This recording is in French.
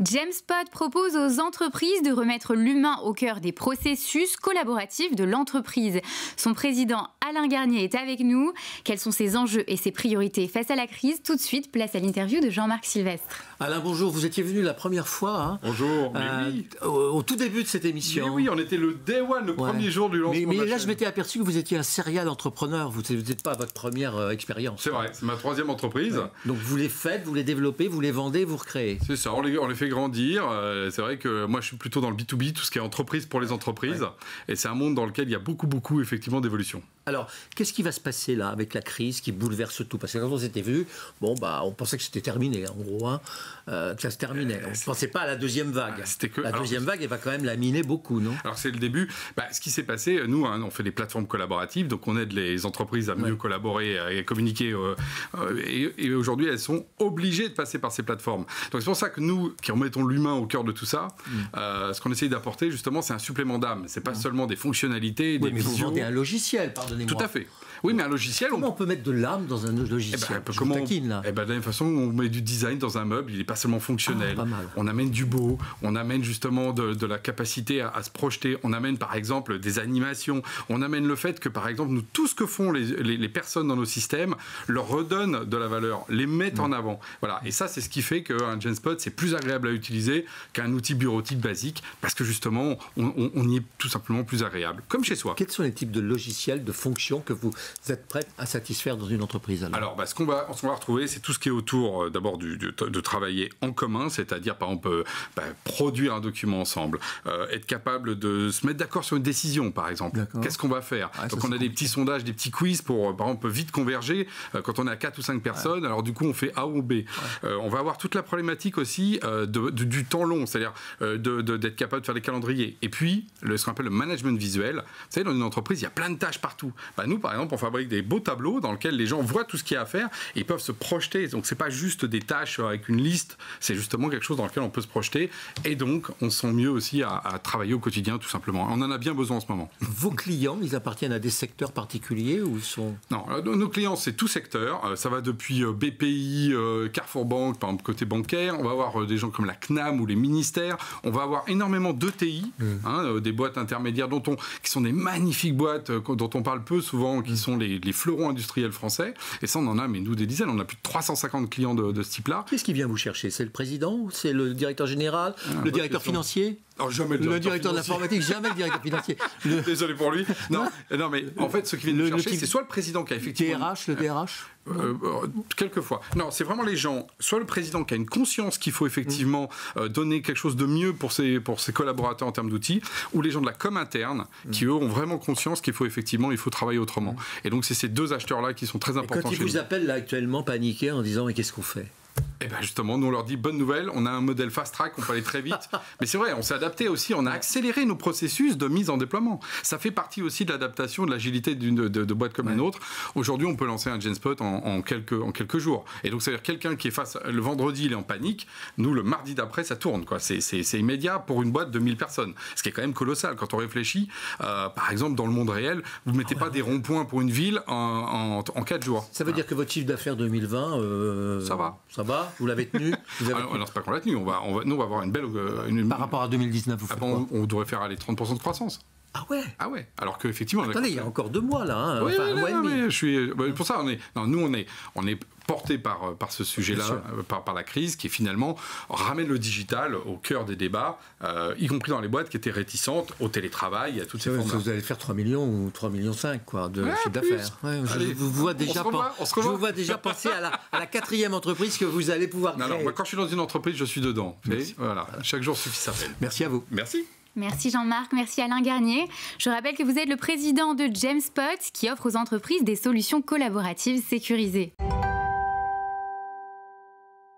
Jamespot propose aux entreprises de remettre l'humain au cœur des processus collaboratifs de l'entreprise. Son président Alain Garnier est avec nous. Quels sont ses enjeux et ses priorités face à la crise? Tout de suite, place à l'interview de Jean-Marc Sylvestre. Alain, bonjour. Vous étiez venu la première fois. Hein, bonjour. Oui. Au tout début de cette émission. Mais oui, on était le day one, le premier jour du lancement. Mais là, je m'étais aperçu que vous étiez un serial entrepreneur. Vous n'êtes pas à votre première expérience. C'est vrai, c'est ma troisième entreprise. Ouais. Donc vous les faites, vous les développez, vous les vendez, vous recréez. C'est ça, on les fait grandir. C'est vrai que moi, je suis plutôt dans le B2B, tout ce qui est entreprise pour les entreprises. Ouais. Et c'est un monde dans lequel il y a beaucoup, effectivement, d'évolution. Alors, qu'est-ce qui va se passer là avec la crise qui bouleverse tout? Parce que quand on s'était vu, on pensait que c'était terminé, en gros, hein, que ça se terminait. On ne pensait pas à la deuxième vague. La deuxième vague, elle va quand même laminer beaucoup, non? Alors, c'est le début. Ce qui s'est passé, nous, on fait des plateformes collaboratives, donc on aide les entreprises à mieux collaborer et communiquer. Et aujourd'hui, elles sont obligées de passer par ces plateformes. Donc, c'est pour ça que nous, qui remettons l'humain au cœur de tout ça, ce qu'on essaye d'apporter, justement, c'est un supplément d'âme. C'est pas seulement des fonctionnalités, des visions. Vous vendez un logiciel, pardonnez-moi. Tout à fait. Oui, mais un logiciel... Comment on peut mettre de l'âme dans un logiciel? De la même façon, on met du design dans un meuble, il n'est pas seulement fonctionnel. Pas mal. On amène du beau, on amène justement de la capacité à se projeter, on amène par exemple des animations, on amène le fait que par exemple, nous, tout ce que font les personnes dans nos systèmes leur redonne de la valeur, les mettent en avant. Voilà. Et ça, c'est ce qui fait qu'un Jamespot, c'est plus agréable à utiliser qu'un outil bureautique basique, parce que justement, on y est tout simplement plus agréable, comme chez soi. Quels sont les types de logiciels, de fonctions que vous êtes prêts à satisfaire dans une entreprise? Alors, ce qu'on va retrouver, c'est tout ce qui est autour d'abord de travailler en commun, c'est-à-dire par exemple produire un document ensemble, être capable de se mettre d'accord sur une décision, par exemple. Qu'est-ce qu'on va faire? Donc on a des petits sondages, des petits quiz pour, par exemple, vite converger. Quand on est à 4 ou 5 personnes, alors du coup on fait A ou B. On va avoir toute la problématique aussi du temps long, c'est-à-dire d'être capable de faire des calendriers. Et puis, ce qu'on appelle le management visuel. Vous savez, dans une entreprise, il y a plein de tâches partout. Nous, par exemple, on fabrique des beaux tableaux dans lesquels les gens voient tout ce qu'il y a à faire et ils peuvent se projeter. Donc, c'est pas juste des tâches avec une liste, c'est justement quelque chose dans lequel on peut se projeter. Et donc, on se sent mieux aussi à travailler au quotidien, tout simplement. On en a bien besoin en ce moment. Vos clients, ils appartiennent à des secteurs particuliers ou sont... Non, nos clients, c'est tout secteur. Ça va depuis BPI, Carrefour Banque, par exemple, côté bancaire. On va avoir des gens comme la CNAM ou les ministères. On va avoir énormément d'ETI, des boîtes intermédiaires qui sont des magnifiques boîtes dont on parle peu souvent, qui sont les fleurons industriels français. Et ça, on en a, mais nous, des dizaines. On a plus de 350 clients de ce type-là. Qu'est-ce qui vient vous chercher? C'est le président? C'est le directeur général? Le directeur financier? Oh, jamais le directeur de l'informatique, jamais le directeur financier. Désolé pour lui. Non, mais en fait, ce qui vient nous chercher, c'est soit le président qui a effectivement... le DRH quelquefois. Non, c'est vraiment les gens, soit le président qui a une conscience qu'il faut effectivement donner quelque chose de mieux pour ses collaborateurs en termes d'outils, ou les gens de la com interne qui, eux, ont vraiment conscience qu'il faut effectivement travailler autrement. Et donc, c'est ces deux acheteurs-là qui sont très importants. Quand ils vous appellent là actuellement paniqués en disant « mais qu'est-ce qu'on fait ?» Et bien justement, nous on leur dit bonne nouvelle, on a un modèle fast track, on peut aller très vite. Mais c'est vrai, on s'est adapté aussi, on a accéléré nos processus de mise en déploiement. Ça fait partie aussi de l'adaptation, de l'agilité de boîte comme une autre. Aujourd'hui, on peut lancer un Jamespot en quelques jours. Et donc, c'est-à-dire quelqu'un qui est le vendredi, il est en panique. Nous, le mardi d'après, ça tourne, quoi. C'est immédiat pour une boîte de 1000 personnes. Ce qui est quand même colossal quand on réfléchit. Par exemple, dans le monde réel, vous ne mettez pas des ronds-points pour une ville en 4 jours. Ça veut dire que votre chiffre d'affaires 2020... Ça va. Ça va? Vous l'avez tenu? Non, c'est pas qu'on l'a tenu. Nous, on va avoir une belle... Par rapport à 2019, vous faites quoi? On devrait faire 30% de croissance. Ah ouais? Ah ouais. Alors qu'effectivement... Attendez, il y a encore 2 mois, là. Oui, un mois et demi. Pour ça, nous, on est porté par ce sujet-là, par la crise, qui finalement ramène le digital au cœur des débats, y compris dans les boîtes qui étaient réticentes au télétravail, à toutes ces formes-là. Vous allez faire 3 millions ou 3,5 millions de chiffre d'affaires. Ouais, je vous vois déjà penser à la 4e entreprise que vous allez pouvoir créer. Non, moi, quand je suis dans une entreprise, je suis dedans. Voilà. Chaque jour suffit sa peine. Merci à vous. Merci. Merci Jean-Marc, merci Alain Garnier. Je rappelle que vous êtes le président de Jamespot qui offre aux entreprises des solutions collaboratives sécurisées.